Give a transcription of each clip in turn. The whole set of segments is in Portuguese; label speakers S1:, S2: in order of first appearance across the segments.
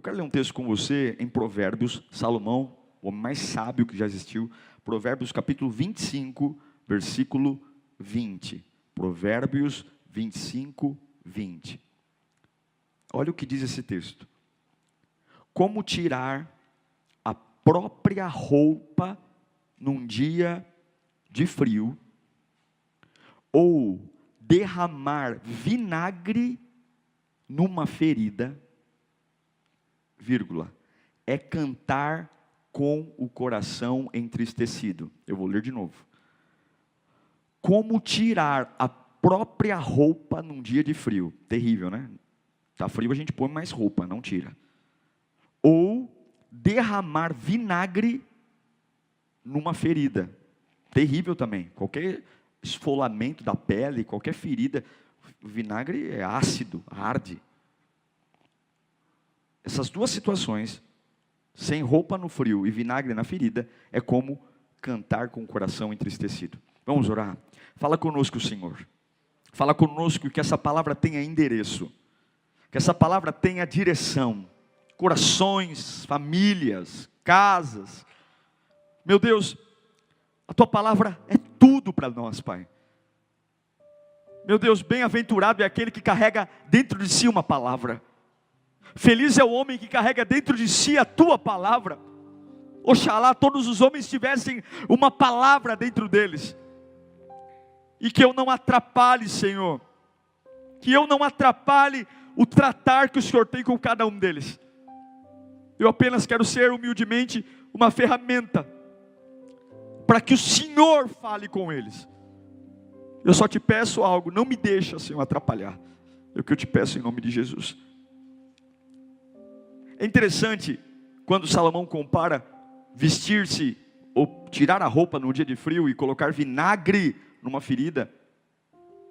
S1: Eu quero ler um texto com você em Provérbios, Salomão, o homem mais sábio que já existiu. Provérbios capítulo 25, versículo 20. Provérbios 25, 20. Olha o que diz esse texto. Como tirar a própria roupa num dia de frio, ou derramar vinagre numa ferida, vírgula, é cantar com o coração entristecido. Eu vou ler de novo. Como tirar a própria roupa num dia de frio. Terrível, né? Tá frio, a gente põe mais roupa, não tira. Ou derramar vinagre numa ferida. Terrível também. Qualquer esfolamento da pele, qualquer ferida, o vinagre é ácido, arde. Essas duas situações, sem roupa no frio e vinagre na ferida, é como cantar com o coração entristecido. Vamos orar? Fala conosco, Senhor. Fala conosco, que essa palavra tenha endereço, que essa palavra tenha direção, corações, famílias, casas. Meu Deus, a tua palavra é tudo para nós, Pai. Meu Deus, bem-aventurado é aquele que carrega dentro de si uma palavra. Feliz é o homem que carrega dentro de si a tua palavra. Oxalá todos os homens tivessem uma palavra dentro deles. E que eu não atrapalhe, Senhor. Que eu não atrapalhe o tratar que o Senhor tem com cada um deles. Eu apenas quero ser humildemente uma ferramenta para que o Senhor fale com eles. Eu só te peço algo, não me deixa, Senhor, atrapalhar. É o que eu te peço em nome de Jesus. É interessante, quando Salomão compara vestir-se, ou tirar a roupa num dia de frio e colocar vinagre numa ferida,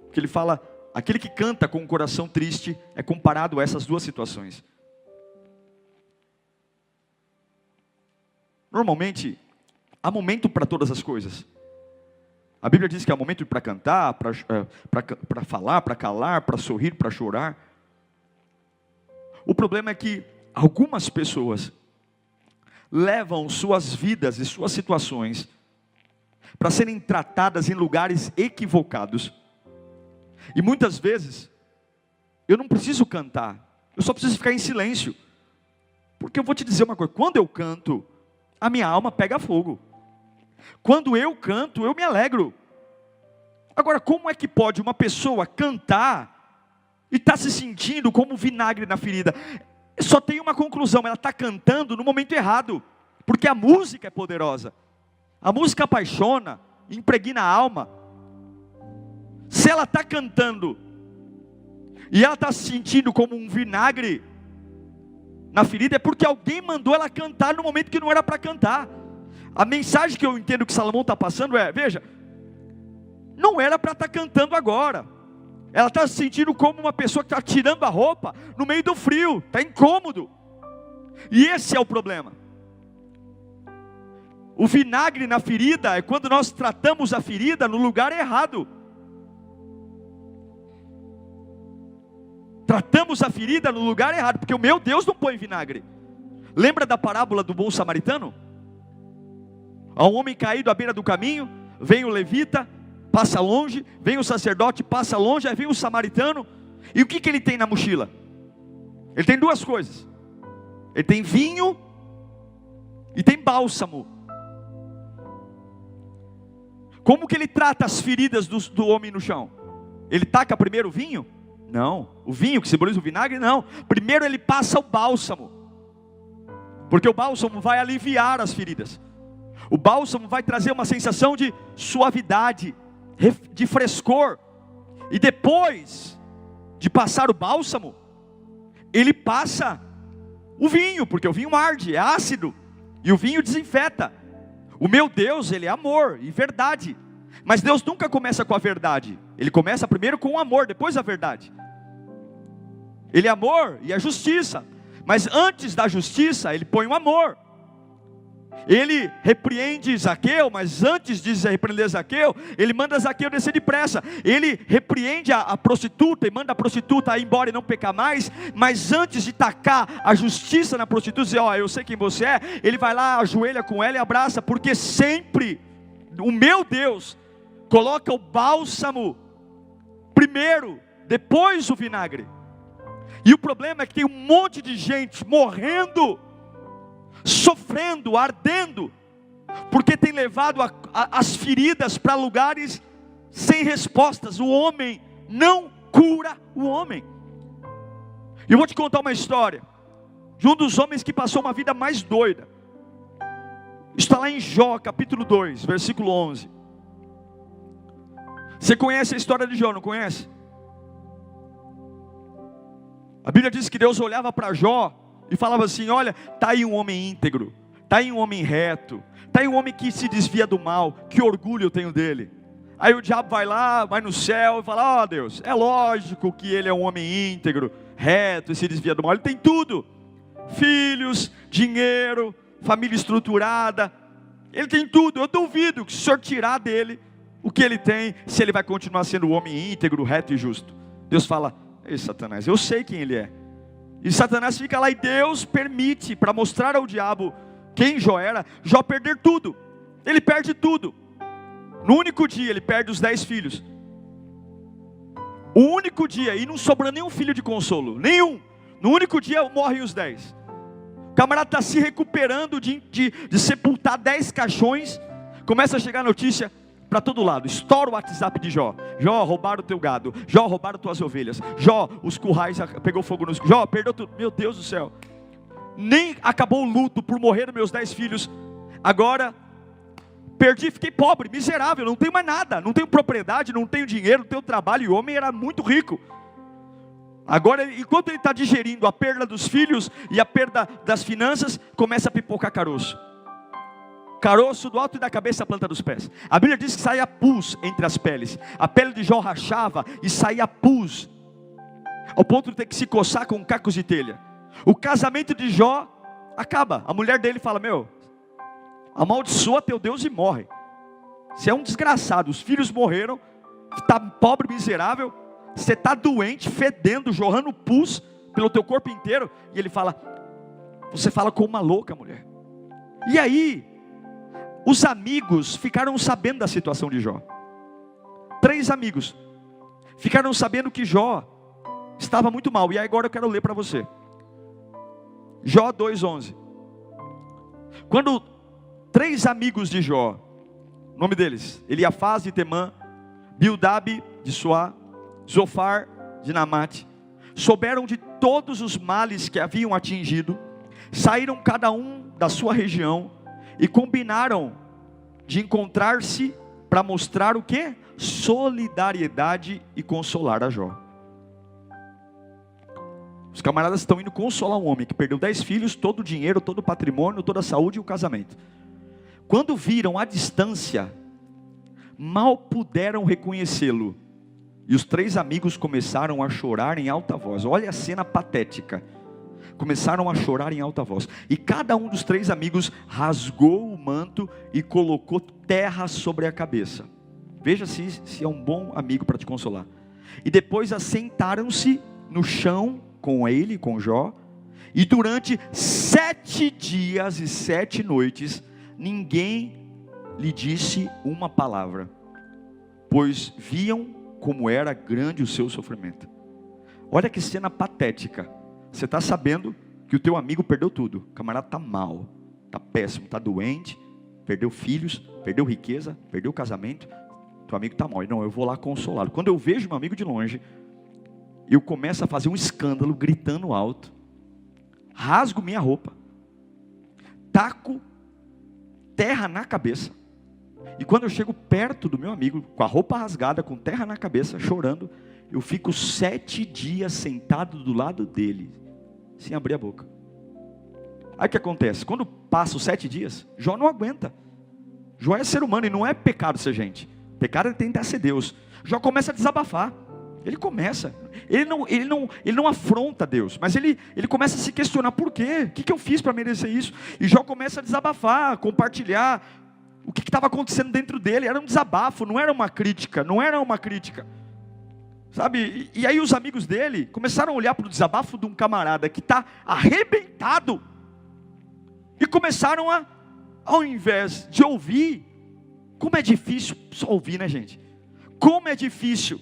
S1: porque ele fala, aquele que canta com o coração triste, é comparado a essas duas situações. Normalmente, há momento para todas as coisas. A Bíblia diz que há momento para cantar, para falar, para calar, para sorrir, para chorar. O problema é que algumas pessoas levam suas vidas e suas situações para serem tratadas em lugares equivocados. E muitas vezes, eu não preciso cantar, eu só preciso ficar em silêncio. Porque eu vou te dizer uma coisa, quando eu canto, a minha alma pega fogo. Quando eu canto, eu me alegro. Agora, como é que pode uma pessoa cantar e estar se sentindo como vinagre na ferida? Só tem uma conclusão, ela está cantando no momento errado. Porque a música é poderosa. A música apaixona, impregna a alma. Se ela está cantando e ela está se sentindo como um vinagre na ferida, é porque alguém mandou ela cantar no momento que não era para cantar. A mensagem que eu entendo que Salomão está passando é, veja, não era para estar cantando agora. Ela está se sentindo como uma pessoa que está tirando a roupa no meio do frio, está incômodo. E esse é o problema. O vinagre na ferida é quando nós tratamos a ferida no lugar errado. Tratamos a ferida no lugar errado, porque o meu Deus não põe vinagre. Lembra da parábola do bom samaritano? Há um homem caído à beira do caminho, vem o levita, passa longe, vem o sacerdote, passa longe, aí vem o samaritano, e o que ele tem na mochila? Ele tem duas coisas, ele tem vinho e tem bálsamo. Como que ele trata as feridas do homem no chão? Ele taca primeiro o vinho? Não, o vinho que simboliza o vinagre, não. Primeiro ele passa o bálsamo, porque o bálsamo vai aliviar as feridas. O bálsamo vai trazer uma sensação de suavidade, de frescor. E depois de passar o bálsamo, ele passa o vinho, porque o vinho arde, é ácido, e o vinho desinfeta. O meu Deus, Ele é amor e verdade. Mas Deus nunca começa com a verdade. Ele começa primeiro com o amor, depois a verdade. Ele é amor e é justiça. Mas antes da justiça, Ele põe o amor. Ele repreende Zaqueu, mas antes de repreender Zaqueu, ele manda Zaqueu descer depressa. Ele repreende a prostituta e manda a prostituta ir embora e não pecar mais. Mas antes de tacar a justiça na prostituta, dizer, ó, eu sei quem você é, ele vai lá, ajoelha com ela e abraça, porque sempre o meu Deus coloca o bálsamo primeiro, depois o vinagre. E o problema é que tem um monte de gente morrendo, sofrendo, ardendo, porque tem levado as feridas para lugares sem respostas. O homem não cura o homem. E eu vou te contar uma história de um dos homens que passou uma vida mais doida. Está lá em Jó, capítulo 2, versículo 11. Você conhece a história de Jó, não conhece? A Bíblia diz que Deus olhava para Jó e falava assim, olha, está aí um homem íntegro, está aí um homem reto, está aí um homem que se desvia do mal, que orgulho eu tenho dele. Aí o diabo vai lá, vai no céu e fala, ó Deus, é lógico que ele é um homem íntegro, reto e se desvia do mal, ele tem tudo, filhos, dinheiro, família estruturada, ele tem tudo. Eu duvido que se o Senhor tirar dele o que ele tem, se ele vai continuar sendo um homem íntegro, reto e justo. Deus fala, ei Satanás, eu sei quem ele é. E Satanás fica lá e Deus permite, para mostrar ao diabo quem Jó era, Jó perder tudo. Ele perde tudo. No único dia ele perde os 10 filhos. O único dia, e não sobrou nenhum filho de consolo, nenhum. No único dia morrem os 10. O camarada está se recuperando de sepultar 10 caixões. Começa a chegar notícia para todo lado, estoura o WhatsApp de Jó. Jó, roubaram o teu gado. Jó, roubaram tuas ovelhas. Jó, os currais pegou fogo nos... Jó, perdeu tudo. Meu Deus do céu. Nem acabou o luto por morrer dos meus 10 filhos. Agora, perdi, fiquei pobre, miserável, não tenho mais nada. Não tenho propriedade, não tenho dinheiro, não tenho trabalho. E o homem era muito rico. Agora, enquanto ele está digerindo a perda dos filhos e a perda das finanças, começa a pipocar caroço. Caroço do alto e da cabeça à planta dos pés. A Bíblia diz que saía pus entre as peles. A pele de Jó rachava e saía pus, ao ponto de ter que se coçar com cacos de telha. O casamento de Jó acaba. A mulher dele fala, meu, amaldiçoa teu Deus e morre. Você é um desgraçado, os filhos morreram, está pobre, miserável, você está doente, fedendo, jorrando pus pelo teu corpo inteiro. E ele fala, você fala como uma louca, mulher. E aí, os amigos ficaram sabendo da situação de Jó. 3 amigos ficaram sabendo que Jó estava muito mal. E agora eu quero ler para você. Jó 2:11. Quando 3 amigos de Jó, o nome deles, Eliafaz de Temã, Bildade de Suá, Zofar de Namate, souberam de todos os males que haviam atingido, saíram cada um da sua região e combinaram de encontrar-se para mostrar o quê? Solidariedade e consolar a Jó. Os camaradas estão indo consolar um homem que perdeu 10 filhos, todo o dinheiro, todo o patrimônio, toda a saúde e o casamento. Quando viram à distância, mal puderam reconhecê-lo. E os 3 amigos começaram a chorar em alta voz. Olha a cena patética. Começaram a chorar em alta voz. E cada um dos 3 amigos rasgou o manto e colocou terra sobre a cabeça. Veja se é um bom amigo para te consolar. E depois assentaram-se no chão com ele, com Jó. E durante 7 dias e 7 noites, ninguém lhe disse uma palavra, pois viam como era grande o seu sofrimento. Olha que cena patética. Você está sabendo que o teu amigo perdeu tudo. O camarada está mal, está péssimo, está doente, perdeu filhos, perdeu riqueza, perdeu casamento. Teu amigo está mal. Não, eu vou lá consolá-lo. Quando eu vejo meu amigo de longe, eu começo a fazer um escândalo, gritando alto, rasgo minha roupa, taco terra na cabeça. E quando eu chego perto do meu amigo, com a roupa rasgada, com terra na cabeça, chorando, eu fico 7 dias sentado do lado dele, sem abrir a boca. Aí o que acontece? Quando passa os 7 dias, Jó não aguenta. Jó é ser humano e não é pecado ser gente. Pecado é tentar ser Deus. Jó começa a desabafar. Ele começa, ele não afronta Deus, mas ele começa a se questionar: por quê? O que eu fiz para merecer isso? E Jó começa a desabafar, compartilhar o que estava acontecendo dentro dele. Era um desabafo, não era uma crítica, sabe? E aí os amigos dele começaram a olhar para o desabafo de um camarada que está arrebentado, e começaram ao invés de ouvir, como é difícil só ouvir, né, gente? Como é difícil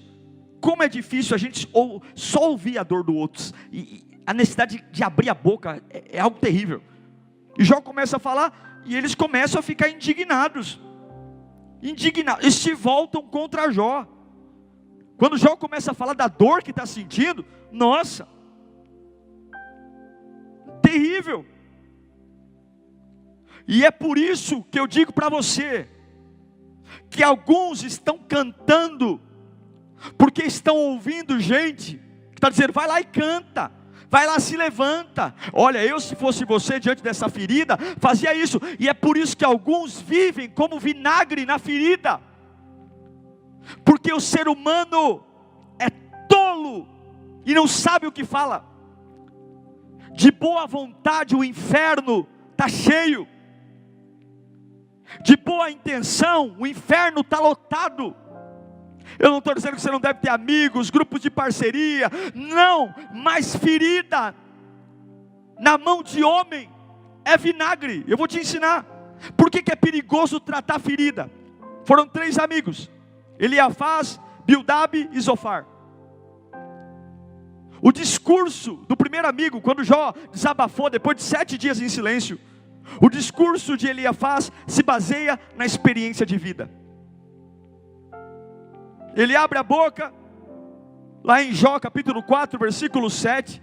S1: a gente só ouvir a dor do outro, e a necessidade de abrir a boca é algo terrível. E Jó começa a falar, e eles começam a ficar indignados, e se voltam contra Jó. Quando Jó começa a falar da dor que está sentindo, nossa, terrível. E é por isso que eu digo para você, que alguns estão cantando, porque estão ouvindo gente que está dizendo: vai lá e canta, vai lá, se levanta. Olha, eu, se fosse você, diante dessa ferida, fazia isso. E é por isso que alguns vivem como vinagre na ferida, porque o ser humano é tolo e não sabe o que fala. De boa vontade o inferno está cheio, de boa intenção o inferno está lotado. Eu não estou dizendo que você não deve ter amigos, grupos de parceria, não, mas ferida na mão de homem é vinagre. Eu vou te ensinar por que é perigoso tratar ferida. Foram 3 amigos: Eliafaz, Bildade e Zofar. O discurso do primeiro amigo, quando Jó desabafou depois de 7 dias em silêncio, o discurso de Eliafaz se baseia na experiência de vida. Ele abre a boca, lá em Jó capítulo 4, versículo 7.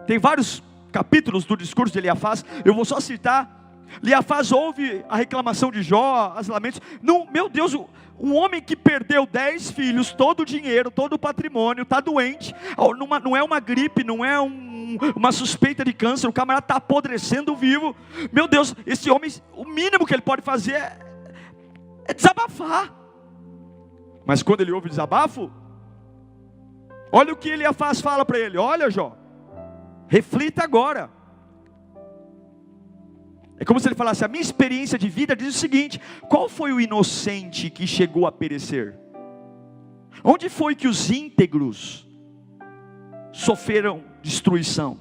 S1: Tem vários capítulos do discurso de Eliafaz, eu vou só citar. Eliafaz ouve a reclamação de Jó, as lamentos. Não, meu Deus, um homem que perdeu 10 filhos, todo o dinheiro, todo o patrimônio, está doente, não é uma gripe, não é uma suspeita de câncer, o camarada está apodrecendo vivo. Meu Deus, esse homem, o mínimo que ele pode fazer é desabafar. Mas quando ele ouve o desabafo, olha o que Eliafaz fala para ele: olha, Jó, reflita agora. É como se ele falasse: a minha experiência de vida diz o seguinte: qual foi o inocente que chegou a perecer? Onde foi que os íntegros sofreram destruição?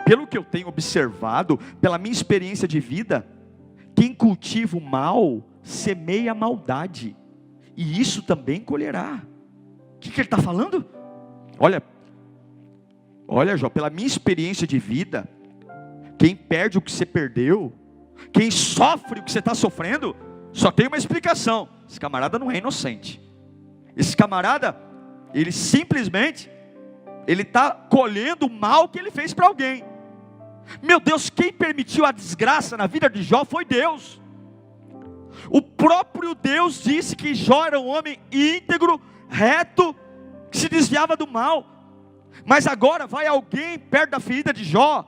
S1: Pelo que eu tenho observado, pela minha experiência de vida, quem cultiva o mal, semeia a maldade, e isso também colherá. O que ele está falando? Olha, Jó, pela minha experiência de vida, quem perde o que você perdeu, quem sofre o que você está sofrendo, só tem uma explicação: esse camarada não é inocente. Esse camarada, ele simplesmente, ele está colhendo o mal que ele fez para alguém. Meu Deus, quem permitiu a desgraça na vida de Jó foi Deus. O próprio Deus disse que Jó era um homem íntegro, reto, que se desviava do mal. Mas agora vai alguém perto da ferida de Jó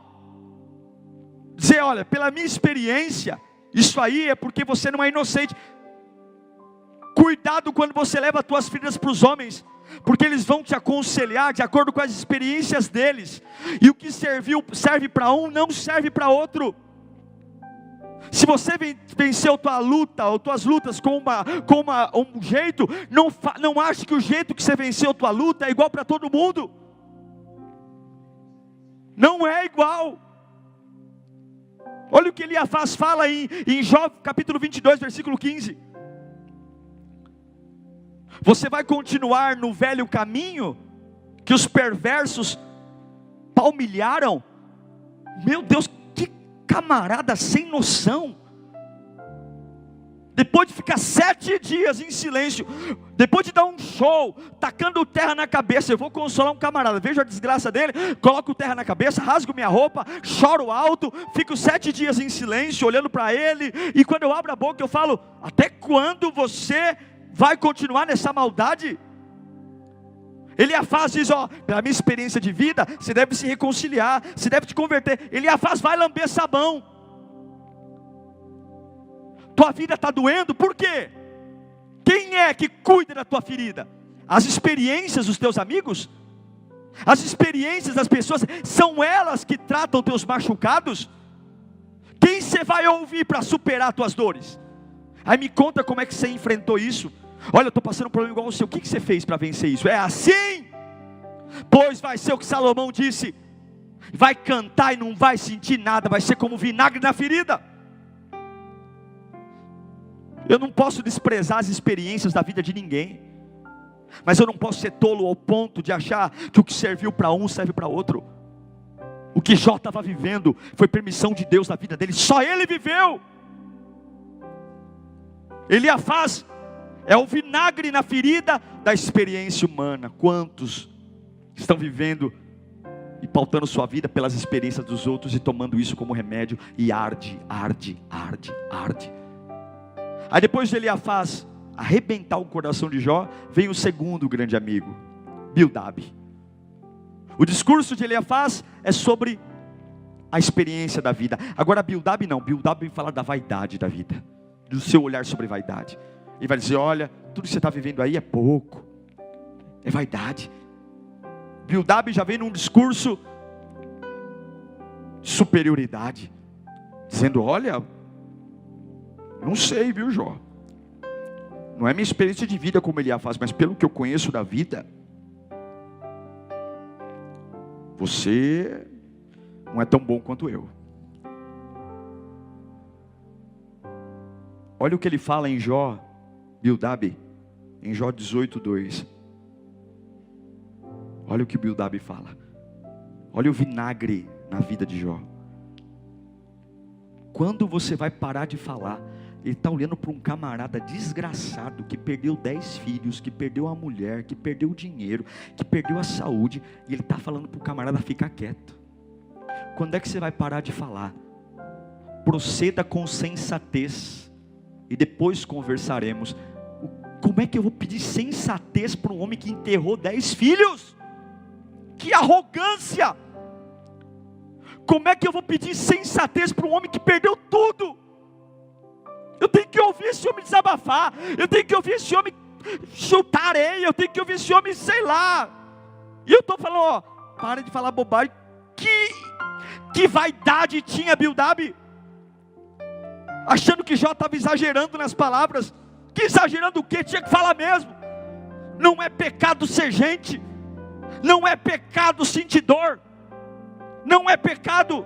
S1: dizer: olha, pela minha experiência, isso aí é porque você não é inocente. Cuidado quando você leva as tuas feridas para os homens, porque eles vão te aconselhar de acordo com as experiências deles, e o que serve para um, não serve para outro. Se você venceu tua luta, ou tuas lutas com um jeito, não ache que o jeito que você venceu tua luta é igual para todo mundo. Não é igual. Olha o que Eliafaz fala em Jó capítulo 22, versículo 15. Você vai continuar no velho caminho que os perversos palmilharam? Meu Deus, que camarada sem noção. Depois de ficar 7 dias em silêncio, depois de dar um show, tacando terra na cabeça, eu vou consolar um camarada, vejo a desgraça dele, coloco terra na cabeça, rasgo minha roupa, choro alto, fico 7 dias em silêncio, olhando para ele, e quando eu abro a boca eu falo: até quando você vai continuar nessa maldade? Eliafaz diz: ó, pela minha experiência de vida, você deve se reconciliar, você deve te converter. Eliafaz vai lamber sabão. Tua vida está doendo, por quê? Quem é que cuida da tua ferida? As experiências dos teus amigos? As experiências das pessoas, são elas que tratam teus machucados? Quem você vai ouvir para superar as tuas dores? Aí me conta como é que você enfrentou isso. Olha, eu estou passando um problema igual o seu, o que você fez para vencer isso? É assim? Pois vai ser o que Salomão disse, vai cantar e não vai sentir nada, vai ser como vinagre na ferida. Eu não posso desprezar as experiências da vida de ninguém, mas eu não posso ser tolo ao ponto de achar que o que serviu para um serve para outro. O que Jó estava vivendo foi permissão de Deus na vida dele, só ele viveu. Eliafaz é o vinagre na ferida da experiência humana. Quantos estão vivendo e pautando sua vida pelas experiências dos outros e tomando isso como remédio e arde. Aí depois de Eliafaz arrebentar o coração de Jó, vem o segundo grande amigo, Bildade. O discurso de Eliafaz é sobre a experiência da vida. Agora Bildade não, Bildade vem falar da vaidade da vida, do seu olhar sobre vaidade. Ele vai dizer, olha, tudo que você está vivendo aí é pouco, é vaidade. Bildade já vem num discurso de superioridade, dizendo, olha, não sei, viu, Jó, não é minha experiência de vida como Eliafaz, mas pelo que eu conheço da vida, você não é tão bom quanto eu. Olha o que ele fala em Jó, Bildade, em Jó 18:2. Olha o que Bildade fala. Olha o vinagre na vida de Jó. Quando você vai parar de falar, ele está olhando para um camarada desgraçado, que perdeu 10 filhos, que perdeu a mulher, que perdeu o dinheiro, que perdeu a saúde, e ele está falando para o camarada ficar quieto. Quando é que você vai parar de falar? Proceda com sensatez, e depois conversaremos. Como é que eu vou pedir sensatez para um homem que enterrou 10 filhos? Que arrogância! Como é que eu vou pedir sensatez para um homem que perdeu tudo? Eu tenho que ouvir esse homem desabafar, eu tenho que ouvir esse homem chutar areia, eu tenho que ouvir esse homem, sei lá. E eu estou falando, ó, para de falar bobagem. Que vaidade tinha Bildade, achando que Jó estava exagerando nas palavras. Que exagerando o quê? Tinha que falar mesmo. Não é pecado ser gente, não é pecado sentir dor, não é pecado.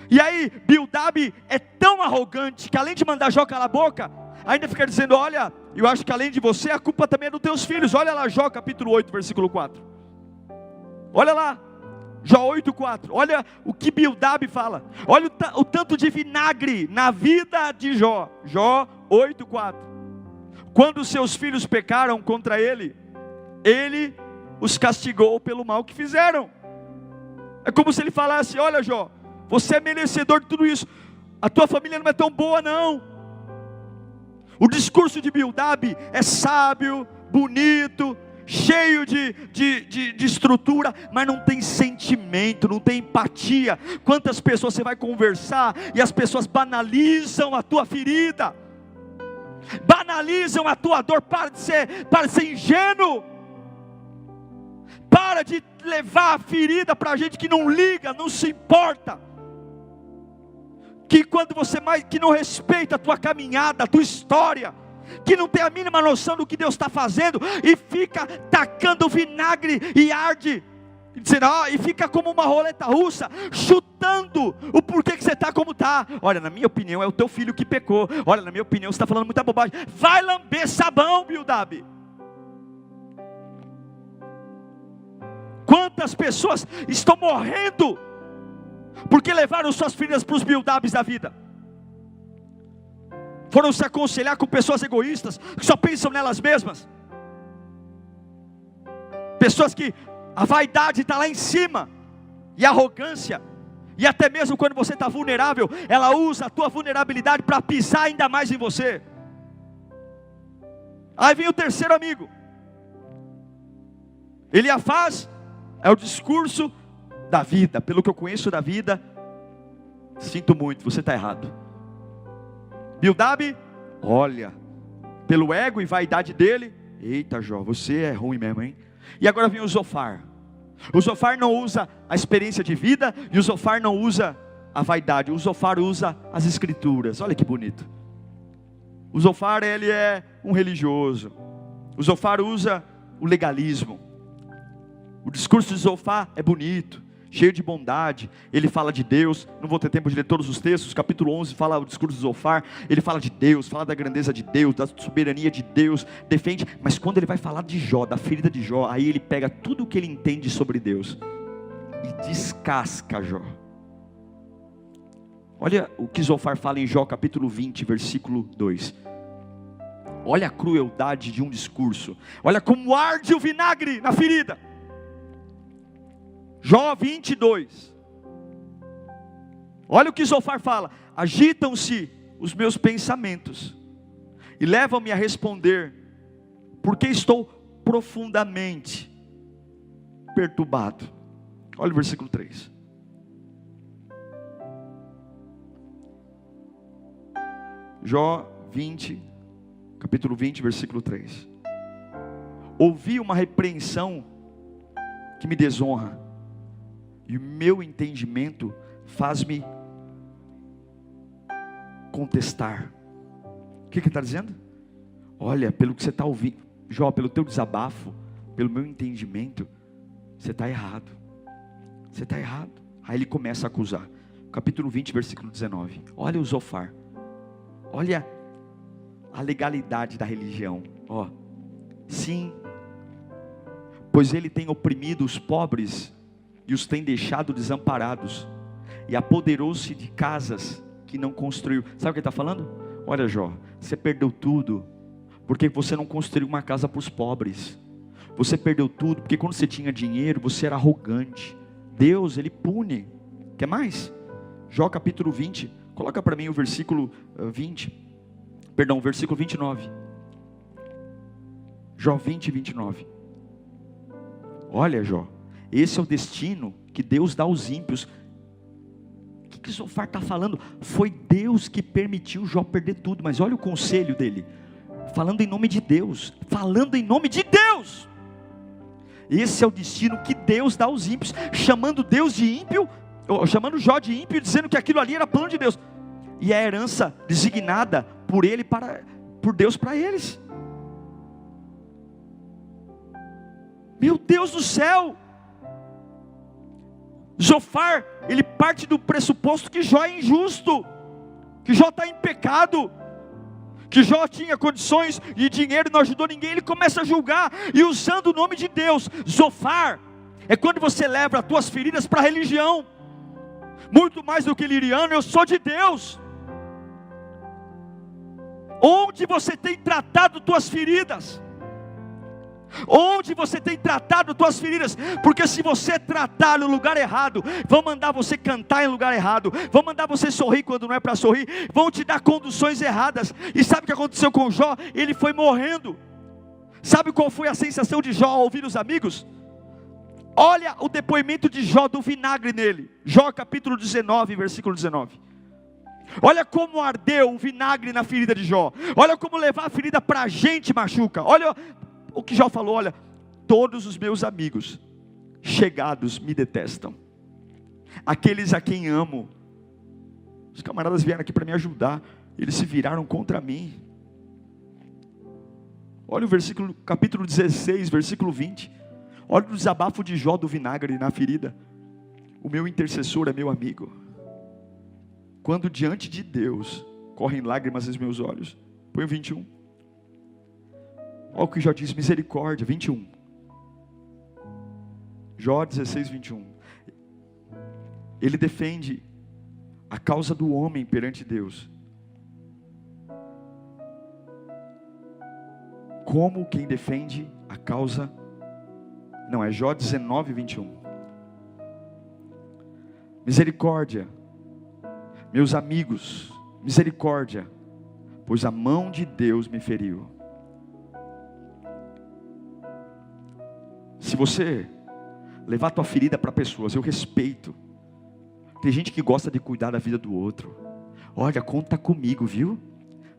S1: E aí Bildade é tão arrogante que além de mandar Jó calar a boca, ainda fica dizendo, olha, eu acho que além de você a culpa também é dos teus filhos. Olha lá Jó capítulo 8 versículo 4. Olha lá Jó 8:4. Olha o que Bildade fala. Olha o tanto de vinagre na vida de Jó. Jó 8:4. Quando seus filhos pecaram contra ele, ele os castigou pelo mal que fizeram. É como se ele falasse, olha Jó, você é merecedor de tudo isso, a tua família não é tão boa não. O discurso de Bildade é sábio, bonito, cheio de estrutura, mas não tem sentimento, não tem empatia. Quantas pessoas você vai conversar e as pessoas banalizam a tua ferida, banalizam a tua dor. Para de ser ingênuo, para de levar a ferida para gente que não liga, não se importa, que quando você que não respeita a tua caminhada, a tua história, que não tem a mínima noção do que Deus está fazendo, e fica tacando vinagre e arde, dizendo, e fica como uma roleta russa, chutando o porquê que você está como está. Olha, na minha opinião é o teu filho que pecou, olha, na minha opinião você está falando muita bobagem. Vai lamber sabão, Bildade. Quantas pessoas estão morrendo porque levaram suas filhas para os Bildades da vida, foram se aconselhar com pessoas egoístas, que só pensam nelas mesmas, pessoas que a vaidade está lá em cima, e a arrogância, e até mesmo quando você está vulnerável, ela usa a tua vulnerabilidade para pisar ainda mais em você. Aí vem o terceiro amigo, Eliafaz, é o discurso da vida. Pelo que eu conheço da vida, sinto muito, você está errado. Bildade, olha, pelo ego e vaidade dele. Eita, Jó, você é ruim mesmo, hein? E agora vem o Zofar. O Zofar não usa a experiência de vida, e o Zofar não usa a vaidade. O Zofar usa as escrituras. Olha que bonito. O Zofar, ele é um religioso. O Zofar usa o legalismo. O discurso de Zofar é bonito, cheio de bondade. Ele fala de Deus. Não vou ter tempo de ler todos os textos. Capítulo 11 fala o discurso de Zofar. Ele fala de Deus, fala da grandeza de Deus, da soberania de Deus, defende. Mas quando ele vai falar de Jó, da ferida de Jó, aí ele pega tudo o que ele entende sobre Deus e descasca Jó. Olha o que Zofar fala em Jó capítulo 20, versículo 2. Olha a crueldade de um discurso. Olha como arde o vinagre na ferida. Jó 22. Olha o que Zofar fala. Agitam-se os meus pensamentos e levam-me a responder, porque estou profundamente perturbado. Olha o versículo 3. Jó 20, capítulo 20, versículo 3. Ouvi uma repreensão que me desonra, e o meu entendimento faz-me contestar. O que ele está dizendo? Olha, pelo que você está ouvindo, Jó, pelo teu desabafo, pelo meu entendimento, você está errado. Você está errado. Aí ele começa a acusar. Capítulo 20, versículo 19. Olha o Zofar. Olha a legalidade da religião. Ó, sim, pois ele tem oprimido os pobres e os tem deixado desamparados, e apoderou-se de casas que não construiu. Sabe o que ele está falando? Olha, Jó, você perdeu tudo porque você não construiu uma casa para os pobres. Você perdeu tudo porque quando você tinha dinheiro você era arrogante. Deus, ele pune. Quer mais? Jó capítulo 20. Coloca para mim o versículo 29. Jó 20, 29. Olha, Jó, esse é o destino que Deus dá aos ímpios. O que Zofar está falando? Foi Deus que permitiu Jó perder tudo. Mas olha o conselho dele, falando em nome de Deus. Falando em nome de Deus. Esse é o destino que Deus dá aos ímpios, chamando Deus de ímpio, chamando Jó de ímpio, dizendo que aquilo ali era plano de Deus, e a herança designada por ele, por Deus para eles. Meu Deus do céu! Zofar, ele parte do pressuposto que Jó é injusto, que Jó está em pecado, que Jó tinha condições e dinheiro, não ajudou ninguém. Ele começa a julgar e usando o nome de Deus. Zofar é quando você leva as tuas feridas para a religião. Muito mais do que liriano, eu sou de Deus. Onde você tem tratado tuas feridas? Onde você tem tratado tuas feridas? Porque se você tratar no lugar errado, vão mandar você cantar em lugar errado, vão mandar você sorrir quando não é para sorrir, vão te dar conduções erradas. E sabe o que aconteceu com Jó? Ele foi morrendo. Sabe qual foi a sensação de Jó ao ouvir os amigos? Olha o depoimento de Jó, do vinagre nele. Jó capítulo 19, versículo 19. Olha como ardeu o vinagre na ferida de Jó. Olha como levar a ferida para a gente machuca. Olha o que Jó falou. Olha, todos os meus amigos chegados me detestam, aqueles a quem amo. Os camaradas vieram aqui para me ajudar, eles se viraram contra mim. Olha o versículo, capítulo 16, versículo 20. Olha o desabafo de Jó do vinagre na ferida. O meu intercessor é meu amigo, quando diante de Deus correm lágrimas dos meus olhos. Põe o 21. Olha o que Jó diz, misericórdia, 21. Jó 16, 21. Ele defende a causa do homem perante Deus, como quem defende a causa. Não, é Jó 19, 21. Misericórdia, meus amigos, misericórdia, pois a mão de Deus me feriu. Se você levar a tua ferida para pessoas, eu respeito. Tem gente que gosta de cuidar da vida do outro. Olha, conta comigo, viu?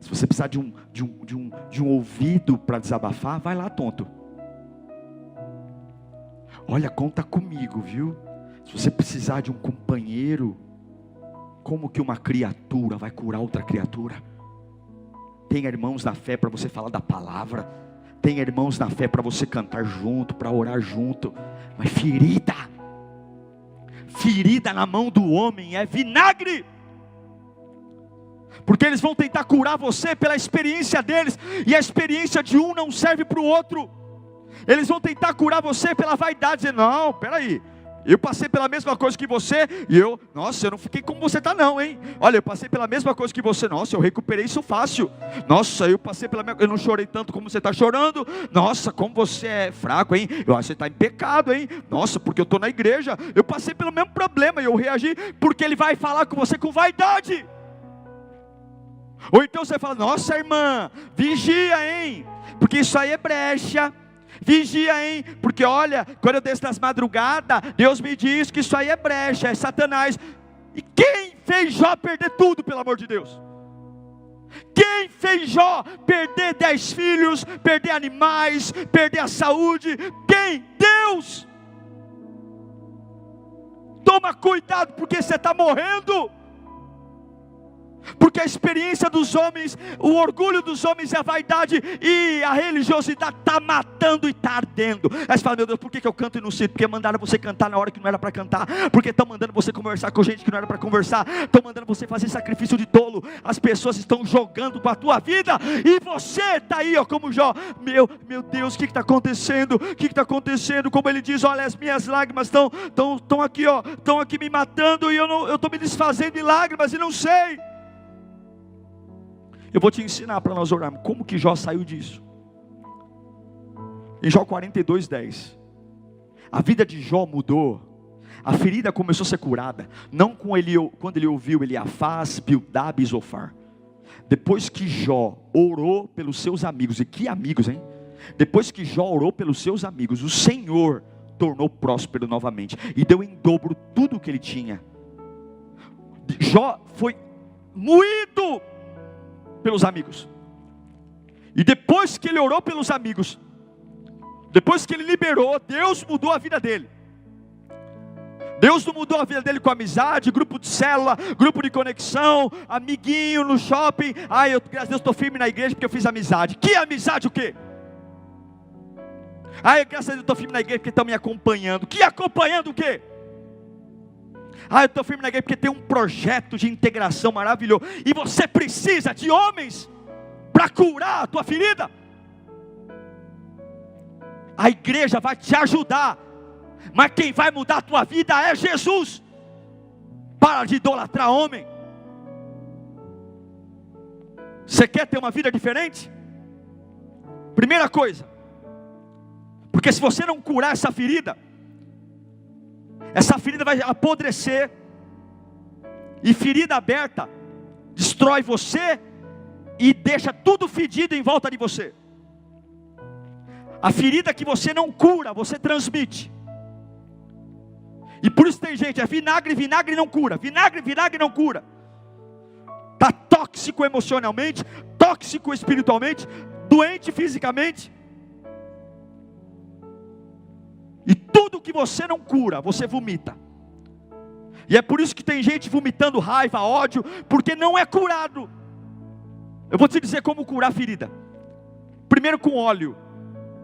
S1: Se você precisar de um ouvido para desabafar, vai lá, tonto. Olha, conta comigo, viu? Se você precisar de um companheiro, como que uma criatura vai curar outra criatura? Tenha irmãos na fé para você falar da palavra. Tenha irmãos na fé para você cantar junto, para orar junto. Mas ferida na mão do homem é vinagre. Porque eles vão tentar curar você pela experiência deles, e a experiência de um não serve para o outro. Eles vão tentar curar você pela vaidade, dizendo, não, peraí, eu passei pela mesma coisa que você, e eu não fiquei como você está não, hein? Olha, eu passei pela mesma coisa que você, nossa, eu recuperei isso fácil. Nossa, eu passei pela mesma, eu não chorei tanto como você está chorando. Nossa, como você é fraco, hein? Eu acho que você está em pecado, hein? Nossa, porque eu estou na igreja, eu passei pelo mesmo problema, e eu reagi, porque ele vai falar com você com vaidade. Ou então você fala, nossa irmã, vigia, hein? Porque isso aí é brecha. Vigia, hein? Porque olha, quando eu desço das madrugadas, Deus me diz que isso aí é brecha, é Satanás. E quem fez Jó perder tudo, pelo amor de Deus? Quem fez Jó perder 10 filhos, perder animais, perder a saúde? Quem? Deus! Toma cuidado, porque você está morrendo. Porque a experiência dos homens, o orgulho dos homens e a vaidade e a religiosidade está matando e está ardendo. Aí você fala, meu Deus, por que eu canto e não sinto? Porque mandaram você cantar na hora que não era para cantar. Porque estão mandando você conversar com gente que não era para conversar. Estão mandando você fazer sacrifício de tolo. As pessoas estão jogando com a tua vida, e você está aí, ó, como Jó. Meu Deus, o que está acontecendo? O que está acontecendo? Como ele diz, olha, as minhas lágrimas estão aqui, ó, estão aqui me matando, e eu estou me desfazendo em lágrimas e não sei. Eu vou te ensinar para nós orarmos como que Jó saiu disso. Em Jó 42:10, a vida de Jó mudou. A ferida começou a ser curada, não quando ele ouviu Eliafaz, Bildad e Zofar. Depois que Jó orou pelos seus amigos, e que amigos, hein? Depois que Jó orou pelos seus amigos, o Senhor tornou próspero novamente, e deu em dobro tudo o que ele tinha. Jó foi moído pelos amigos, e depois que ele orou pelos amigos, depois que ele liberou, Deus mudou a vida dele. Deus não mudou a vida dele com amizade, grupo de célula, grupo de conexão, amiguinho no shopping. Eu, graças a Deus, estou firme na igreja porque eu fiz amizade. Que amizade o quê? Graças a Deus, eu estou firme na igreja porque estão me acompanhando. Que acompanhando o quê? Eu estou firme na igreja porque tem um projeto de integração maravilhoso. E você precisa de homens para curar a tua ferida. A igreja vai te ajudar, mas quem vai mudar a tua vida é Jesus. Para de idolatrar homem. Você quer ter uma vida diferente? Primeira coisa, porque se você não curar essa ferida vai apodrecer, e ferida aberta destrói você e deixa tudo fedido em volta de você. A ferida que você não cura, você transmite. E por isso tem gente, vinagre não cura, vinagre não cura. Está tóxico emocionalmente, tóxico espiritualmente, doente fisicamente. E tudo que você não cura, você vomita. E é por isso que tem gente vomitando raiva, ódio, porque não é curado. Eu vou te dizer como curar ferida. Primeiro com óleo,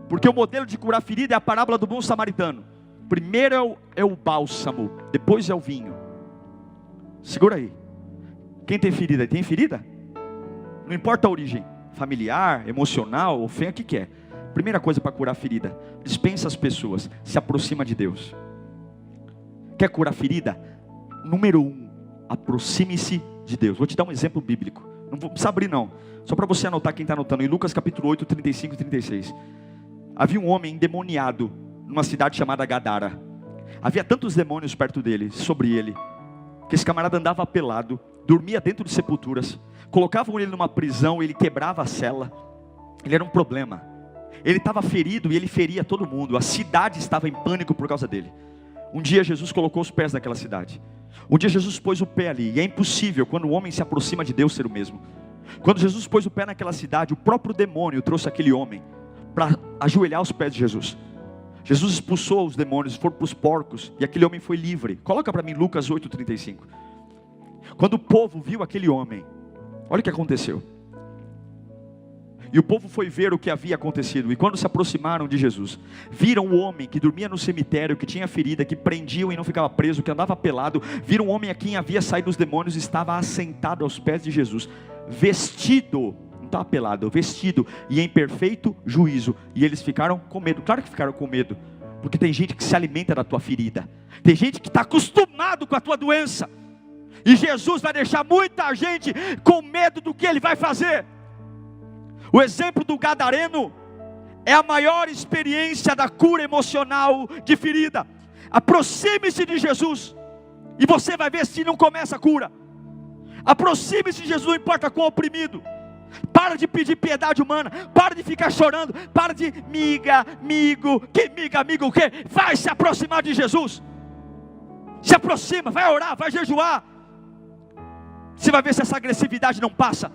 S1: porque o modelo de curar ferida é a parábola do bom samaritano. Primeiro é o bálsamo, depois é o vinho. Segura aí. Quem tem ferida? Tem ferida? Não importa a origem, familiar, emocional, ou fé, o que é. Primeira coisa para curar ferida, dispensa as pessoas, se aproxima de Deus. Quer curar ferida? Número 1, aproxime-se de Deus. Vou te dar um exemplo bíblico, não vou precisar abrir não, só para você anotar quem está anotando. Em Lucas capítulo 8, 35 e 36. Havia um homem endemoniado numa cidade chamada Gadara. Havia tantos demônios perto dele, sobre ele, que esse camarada andava pelado, dormia dentro de sepulturas, colocavam ele numa prisão, ele quebrava a cela. Ele era um problema. Ele estava ferido e ele feria todo mundo. A cidade estava em pânico por causa dele. Um dia Jesus colocou os pés naquela cidade. Um dia Jesus pôs o pé ali. E é impossível, quando o homem se aproxima de Deus, ser o mesmo. Quando Jesus pôs o pé naquela cidade, o próprio demônio trouxe aquele homem para ajoelhar aos pés de Jesus. Jesus expulsou os demônios, foram para os porcos, e aquele homem foi livre. Coloca para mim Lucas 8,35. Quando o povo viu aquele homem, olha o que aconteceu. E o povo foi ver o que havia acontecido, e quando se aproximaram de Jesus, viram o homem que dormia no cemitério, que tinha ferida, que prendiam e não ficava preso, que andava pelado. Viram um homem a quem havia saído os demônios, estava assentado aos pés de Jesus, vestido, não estava pelado, vestido e em perfeito juízo. E eles ficaram com medo. Claro que ficaram com medo, porque tem gente que se alimenta da tua ferida, tem gente que está acostumado com a tua doença, e Jesus vai deixar muita gente com medo do que Ele vai fazer. O exemplo do gadareno é a maior experiência da cura emocional de ferida. Aproxime-se de Jesus e você vai ver se não começa a cura. Aproxime-se de Jesus, não importa quão oprimido. Para de pedir piedade humana, para de ficar chorando, para de amigo, o quê? Vai se aproximar de Jesus. Se aproxima, vai orar, vai jejuar. Você vai ver se essa agressividade não passa,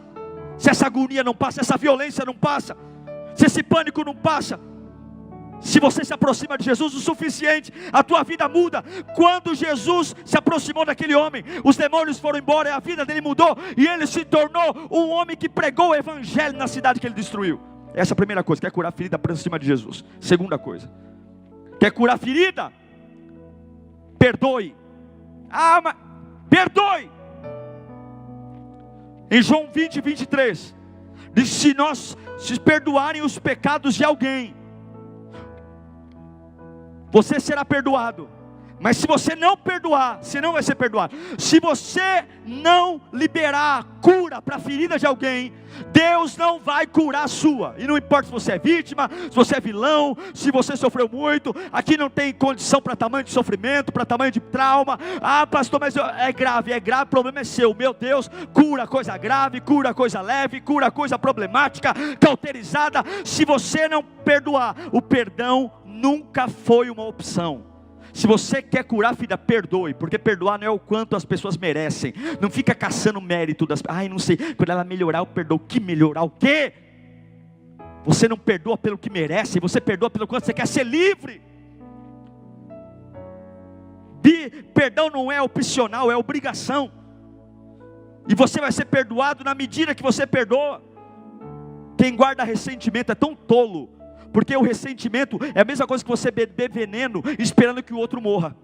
S1: se essa agonia não passa, se essa violência não passa, se esse pânico não passa. Se você se aproxima de Jesus o suficiente, a tua vida muda. Quando Jesus se aproximou daquele homem, os demônios foram embora e a vida dele mudou, e ele se tornou um homem que pregou o evangelho na cidade que ele destruiu. Essa é a primeira coisa. Quer curar a ferida, aproxima de Jesus. Segunda coisa, quer curar a ferida? Perdoe. Mas perdoe. Em João 20, 23, diz: se perdoarem os pecados de alguém, você será perdoado. Mas se você não perdoar, você não vai ser perdoado. Se você não liberar cura para a ferida de alguém, Deus não vai curar a sua. E não importa se você é vítima, se você é vilão, se você sofreu muito. Aqui não tem condição para tamanho de sofrimento, para tamanho de trauma. Pastor, mas é grave, o problema é seu. Meu Deus, cura coisa grave, cura coisa leve, cura coisa problemática, cauterizada. Se você não perdoar, o perdão nunca foi uma opção. Se você quer curar a vida, perdoe, porque perdoar não é o quanto as pessoas merecem. Não fica caçando mérito das pessoas. Não sei, quando ela melhorar eu perdoo. Que melhorar o quê? Você não perdoa pelo que merece, você perdoa pelo quanto você quer ser livre. Perdão não é opcional, é obrigação. E você vai ser perdoado na medida que você perdoa. Quem guarda ressentimento é tão tolo, porque o ressentimento é a mesma coisa que você beber veneno esperando que o outro morra.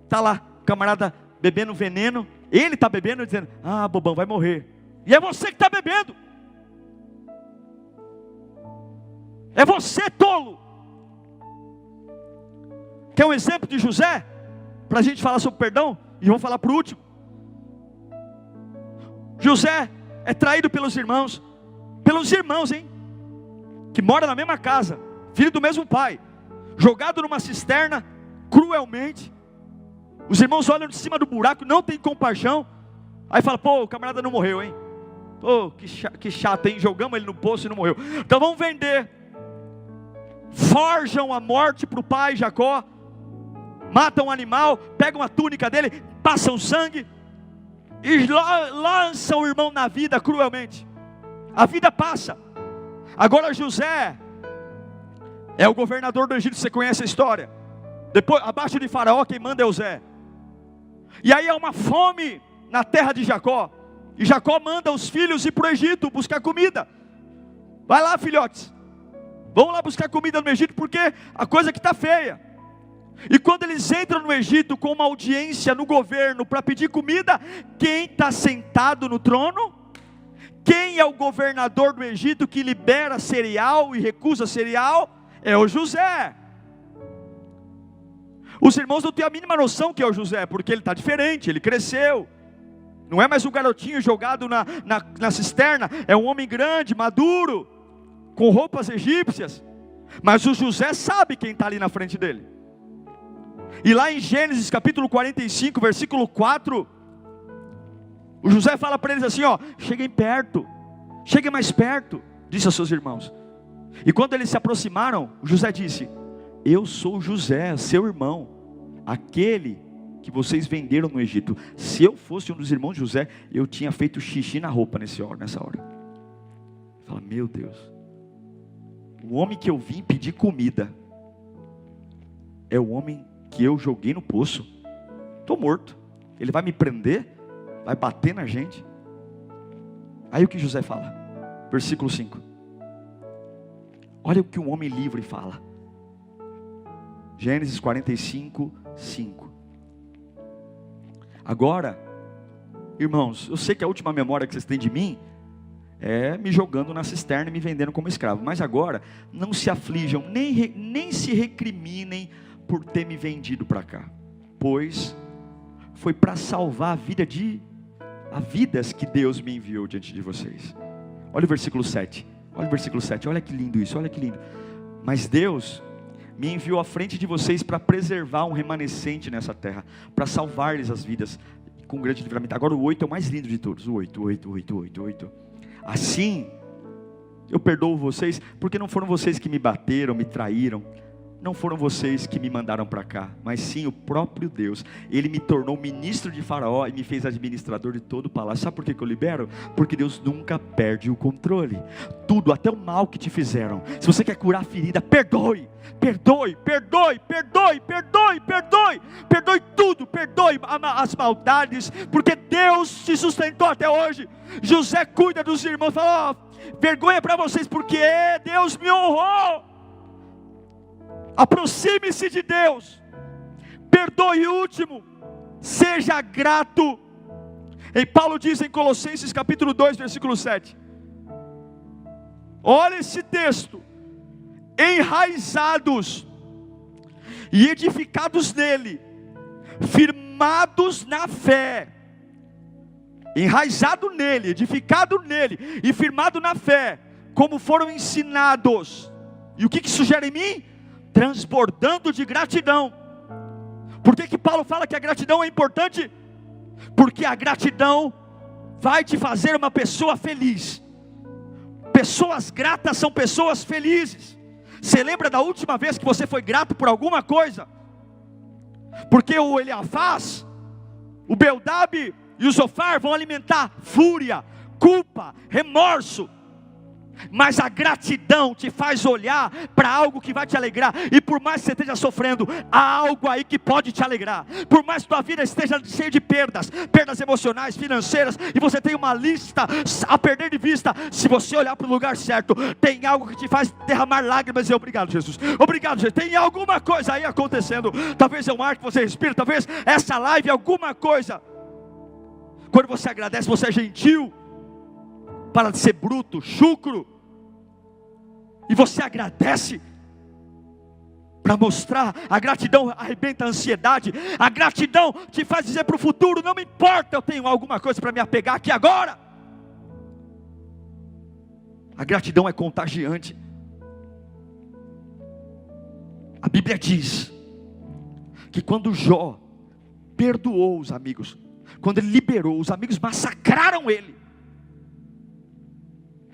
S1: Está lá, camarada bebendo veneno, ele está bebendo e dizendo: bobão, vai morrer. E é você que está bebendo. É você, tolo. Quer um exemplo de José? Para a gente falar sobre perdão, e vamos falar para o último. José é traído pelos irmãos, hein? Que mora na mesma casa, filho do mesmo pai, jogado numa cisterna, cruelmente. Os irmãos olham de cima do buraco, não tem compaixão. Aí fala: o camarada não morreu, hein? Que chato, hein? Jogamos ele no poço e não morreu. Então vamos vender. Forjam a morte para o pai Jacó, matam um animal, pegam a túnica dele, passam sangue e lançam o irmão na vida cruelmente. A vida passa. Agora José é o governador do Egito, você conhece a história. Depois, abaixo de Faraó, quem manda é José. E aí há uma fome na terra de Jacó, e Jacó manda os filhos ir para o Egito buscar comida. Vai lá, filhotes, vão lá buscar comida no Egito, porque a coisa que está feia. E quando eles entram no Egito com uma audiência no governo para pedir comida, quem está sentado no trono? Quem é o governador do Egito que libera cereal e recusa cereal? É o José. Os irmãos não têm a mínima noção que é o José, porque ele está diferente, ele cresceu. Não é mais um garotinho jogado na cisterna, é um homem grande, maduro, com roupas egípcias. Mas o José sabe quem está ali na frente dele. E lá em Gênesis capítulo 45, versículo 4, o José fala para eles assim: cheguem perto, cheguem mais perto, disse aos seus irmãos. E quando eles se aproximaram, José disse: eu sou José, seu irmão, aquele que vocês venderam no Egito. Se eu fosse um dos irmãos de José, eu tinha feito xixi na roupa nessa hora. Fala, meu Deus, o homem que eu vim pedir comida é o homem que eu joguei no poço. Estou morto. Ele vai me prender, vai bater na gente. Aí o que José fala? Versículo 5. Olha o que um homem livre fala. Gênesis 45, 5. Agora, irmãos, eu sei que a última memória que vocês têm de mim é me jogando na cisterna e me vendendo como escravo. Mas agora, não se aflijam, nem se recriminem por ter me vendido para cá. Pois foi para salvar a vidas que Deus me enviou diante de vocês. Olha o versículo 7. Olha o versículo 7. Olha que lindo isso, olha que lindo. Mas Deus me enviou à frente de vocês para preservar um remanescente nessa terra, para salvar-lhes as vidas com grande livramento. Agora o 8 é o mais lindo de todos. O 8. Assim, eu perdoo vocês, porque não foram vocês que me bateram, me traíram. Não foram vocês que me mandaram para cá, mas sim o próprio Deus. Ele me tornou ministro de Faraó e me fez administrador de todo o palácio. Sabe por que eu libero? Porque Deus nunca perde o controle. Tudo, até o mal que te fizeram. Se você quer curar a ferida, perdoe. Perdoe tudo, perdoe as maldades, porque Deus te sustentou até hoje. José cuida dos irmãos, fala, vergonha para vocês, porque Deus me honrou. Aproxime-se de Deus, perdoe o último, seja grato. E Paulo diz em Colossenses capítulo 2, versículo 7, olha esse texto: enraizados e edificados nele, firmados na fé. Enraizado nele, edificado nele e firmado na fé, como foram ensinados. E o que isso gera em mim? Transbordando de gratidão. Por que Paulo fala que a gratidão é importante? Porque a gratidão vai te fazer uma pessoa feliz. Pessoas gratas são pessoas felizes. Você lembra da última vez que você foi grato por alguma coisa? Porque o Eliafaz, o Beldab e o Zofar vão alimentar fúria, culpa, remorso. Mas a gratidão te faz olhar para algo que vai te alegrar. E por mais que você esteja sofrendo, há algo aí que pode te alegrar. Por mais que tua vida esteja cheia de perdas emocionais, financeiras, e você tem uma lista a perder de vista, se você olhar para o lugar certo, tem algo que te faz derramar lágrimas e dizer, obrigado Jesus, obrigado Jesus. Tem alguma coisa aí acontecendo. Talvez é um ar que você respira, talvez essa live é alguma coisa. Quando você agradece, você é gentil. Para de ser bruto, chucro. E você agradece. Para mostrar, a gratidão arrebenta a ansiedade. A gratidão te faz dizer para o futuro, não me importa, eu tenho alguma coisa para me apegar aqui agora. A gratidão é contagiante. A Bíblia diz que quando Jó perdoou os amigos, quando ele liberou, os amigos massacraram ele.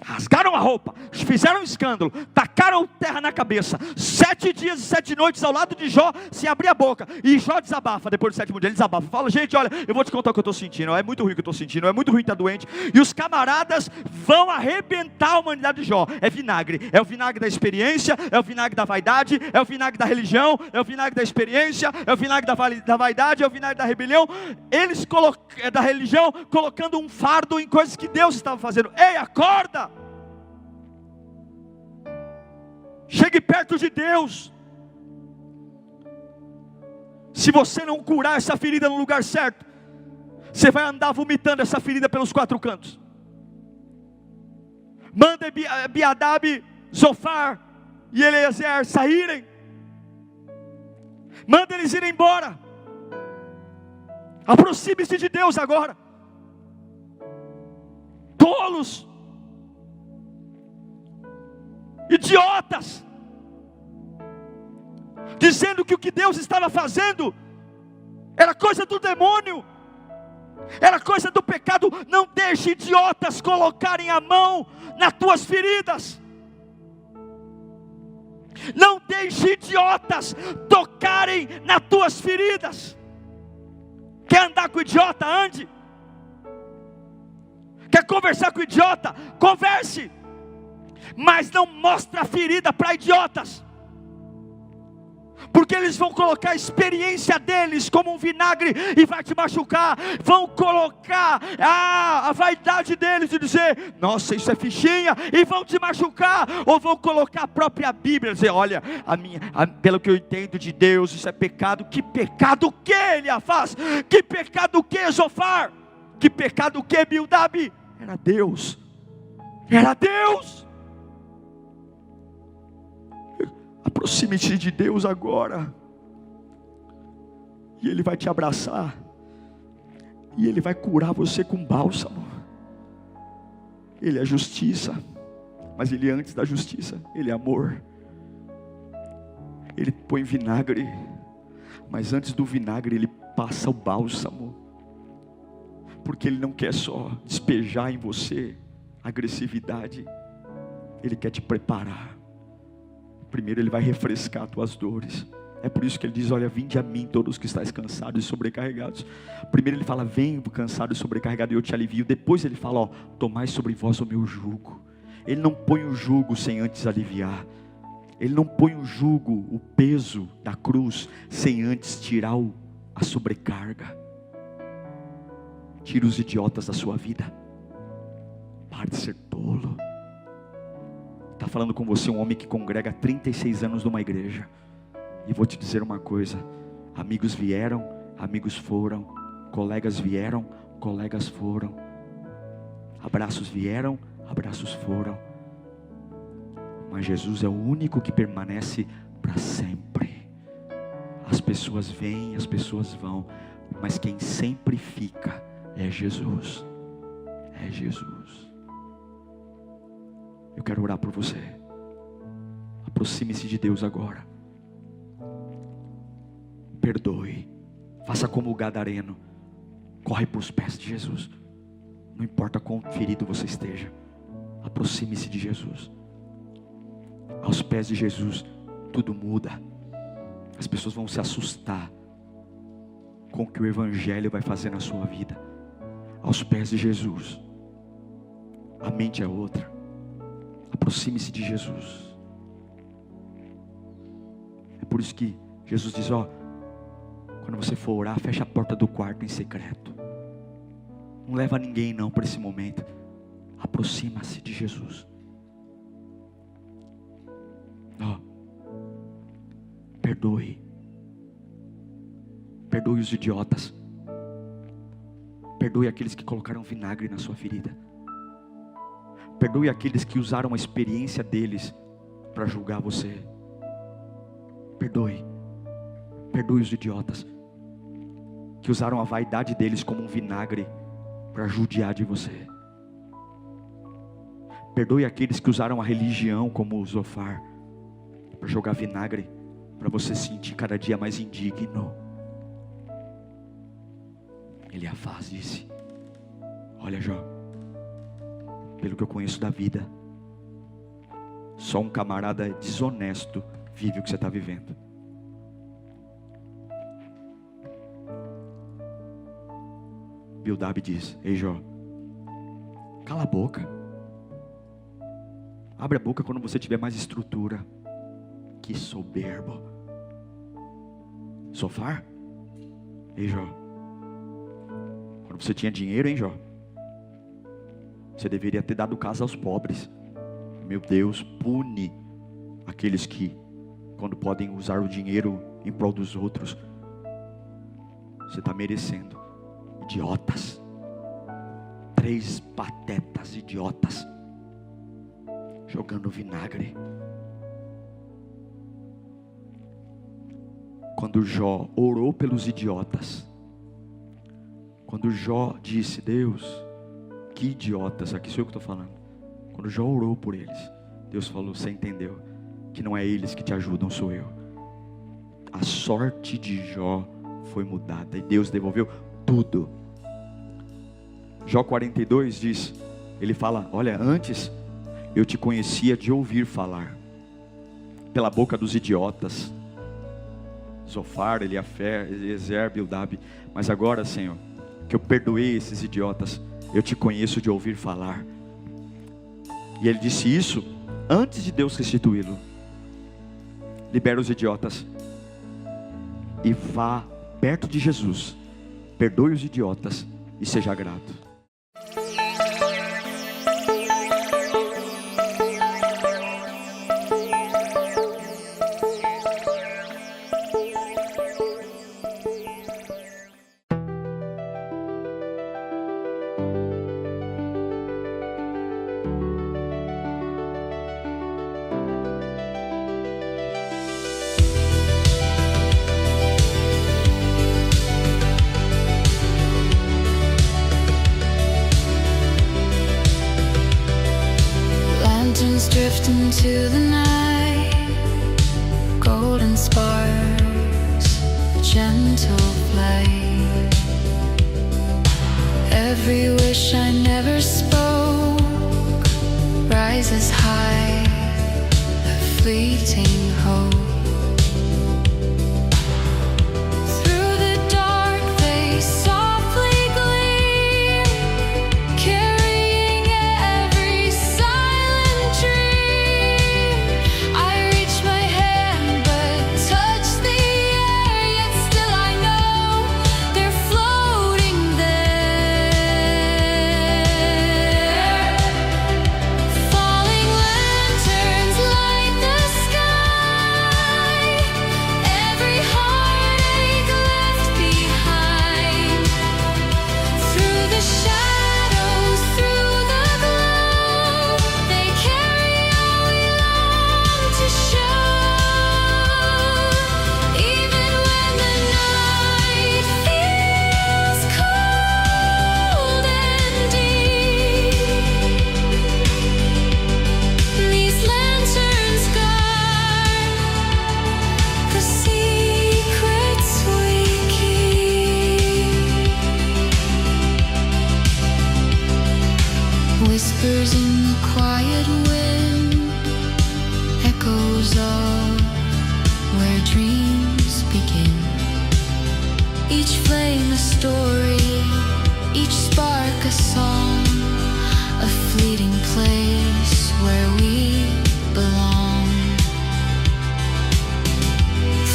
S1: Rasgaram a roupa, fizeram um escândalo, tacaram terra na cabeça. 7 dias e 7 noites ao lado de Jó, sem abrir a boca. E Jó desabafa, depois do 7º dia ele desabafa. Fala, gente, olha, eu vou te contar o que eu estou sentindo. É muito ruim o que eu estou sentindo, é muito ruim estar doente. E os camaradas vão arrebentar a humanidade de Jó. É vinagre, é o vinagre da experiência, é o vinagre da vaidade, é o vinagre da religião, é o vinagre da experiência, é o vinagre da vaidade, é o vinagre da rebelião. Eles da religião, colocando um fardo em coisas que Deus estava fazendo. Ei, acorda! Chegue perto de Deus. Se você não curar essa ferida no lugar certo, você vai andar vomitando essa ferida pelos 4 cantos. Manda Abiadab, Zofar e Eliezer saírem. Manda eles irem embora. Aproxime-se de Deus agora. Tolos, idiotas, dizendo que o que Deus estava fazendo era coisa do demônio, era coisa do pecado. Não deixe idiotas colocarem a mão nas tuas feridas. Não deixe idiotas tocarem nas tuas feridas. Quer andar com o idiota? Ande. Quer conversar com o idiota? Converse. mas não mostra a ferida para idiotas, porque eles vão colocar a experiência deles como um vinagre e vai te machucar. Vão colocar a vaidade deles e dizer: nossa, isso é fichinha, e vão te machucar. Ou vão colocar a própria Bíblia e dizer: olha, pelo que eu entendo de Deus, isso é pecado. Que pecado o que ele faz? Que pecado o que Zofar? Que pecado o que Bildade? Era Deus, era Deus. Aproxime-se de Deus agora, e Ele vai te abraçar, e Ele vai curar você com bálsamo. Ele é justiça, mas Ele, antes da justiça, Ele é amor. Ele põe vinagre, mas antes do vinagre Ele passa o bálsamo, porque Ele não quer só despejar em você agressividade, Ele quer te preparar. Primeiro Ele vai refrescar as tuas dores. É por isso que Ele diz: olha, vinde a mim todos que estáis cansados e sobrecarregados. Primeiro Ele fala: vem cansado e sobrecarregado e eu te alivio. Depois Ele fala: ó, tomai sobre vós o meu jugo. Ele não põe o jugo sem antes aliviar. Ele não põe o jugo, o peso da cruz, sem antes tirar a sobrecarga. Tira os idiotas da sua vida. Pare de ser tolo. Está falando com você um homem que congrega há 36 anos numa igreja. E vou te dizer uma coisa: amigos vieram, amigos foram, colegas vieram, colegas foram, abraços vieram, abraços foram, mas Jesus é o único que permanece para sempre. As pessoas vêm, as pessoas vão, mas quem sempre fica é Jesus. É Jesus. Eu quero orar por você. Aproxime-se de Deus agora. Perdoe. Faça como o gadareno. Corre para os pés de Jesus. Não importa quão ferido você esteja. Aproxime-se de Jesus. Aos pés de Jesus tudo muda. As pessoas vão se assustar com o que o Evangelho vai fazer na sua vida. Aos pés de Jesus a mente é outra. Aproxime-se de Jesus. É por isso que Jesus diz: ó, quando você for orar, fecha a porta do quarto em secreto. Não leva ninguém não para esse momento. Aproxima-se de Jesus. Ó, perdoe. Perdoe os idiotas. Perdoe aqueles que colocaram vinagre na sua ferida. Perdoe aqueles que usaram a experiência deles para julgar você. Perdoe. Perdoe os idiotas que usaram a vaidade deles como um vinagre para judiar de você. Perdoe aqueles que usaram a religião como o Zofar para jogar vinagre, para você se sentir cada dia mais indigno. Ele afaz, disse: olha, Jó, pelo que eu conheço da vida, só um camarada desonesto vive o que você está vivendo. Bildade diz: ei, Jó, cala a boca. Abre a boca quando você tiver mais estrutura. Que soberbo. Zofar? Ei, Jó, quando você tinha dinheiro, hein, Jó, você deveria ter dado casa aos pobres. Meu Deus, pune aqueles que, quando podem usar o dinheiro em prol dos outros. Você está merecendo. Idiotas. 3 patetas idiotas jogando vinagre. Quando Jó orou pelos idiotas, quando Jó disse: Deus, que idiotas, aqui sou eu que estou falando. Quando Jó orou por eles, Deus falou: você entendeu que não é eles que te ajudam, sou eu. A sorte de Jó foi mudada e Deus devolveu tudo. Jó 42 diz, ele fala: olha, antes eu te conhecia de ouvir falar, pela boca dos idiotas, Zofar, Eliafer, Ezer, Bildade, mas agora, Senhor, que eu perdoei esses idiotas, eu te conheço de ouvir falar. E ele disse isso antes de Deus restituí-lo. Libera os idiotas e vá perto de Jesus, perdoe os idiotas e seja grato.
S2: Drift into the night, golden sparks, gentle flight. Every wish I never spoke rises high, a fleeting hope. Through the dark they softly gleam, carrying every silent dream. I reach my hand but touch the air, yet still I know they're floating there. Falling lanterns light the sky, every heartache left behind. Through the shadows, through the glow, they carry all we long to show. Even when the night feels cold and deep, these lanterns guard the secrets we keep. Whispers in the quiet wind, echoes of where dreams begin. Each flame a story, each spark a song, a fleeting place where we belong.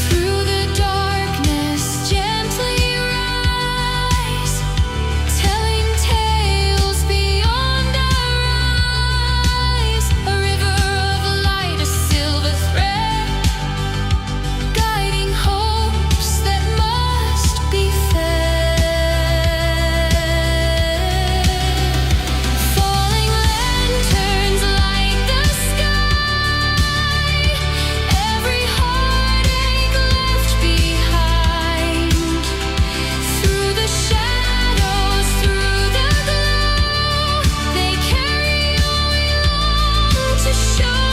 S2: Through the darkness gently rise, telling tales beyond our eyes. A river of light, a silver thread, guiding hopes that must be fed. Falling lanterns light the sky, every heartache left behind. Through the shadows, through the glow, they carry all we long to show.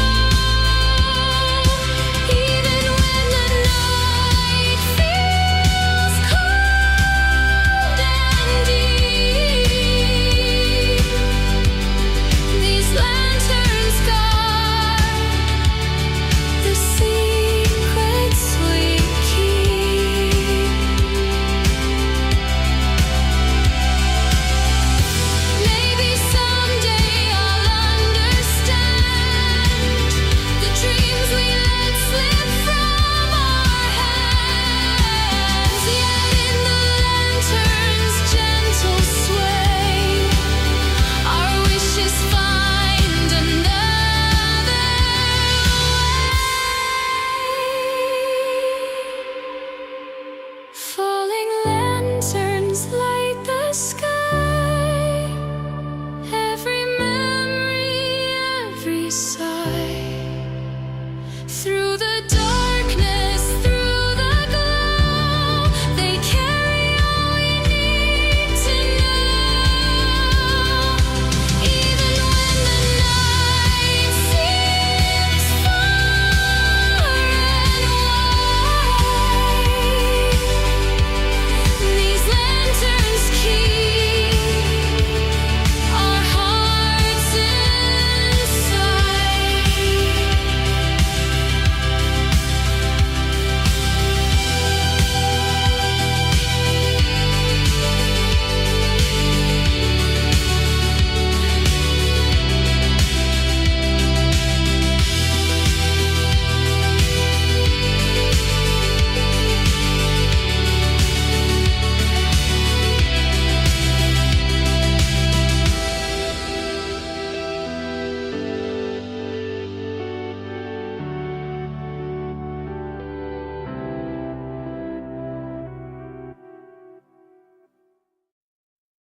S2: Even when the night feels cold and deep, these lanterns guard the secrets we keep. Maybe someday I'll understand the dreams we let slip from our hands. Yet in the lantern's gentle sway, our wishes find another way. Falling lanterns light the sky, every memory, every song.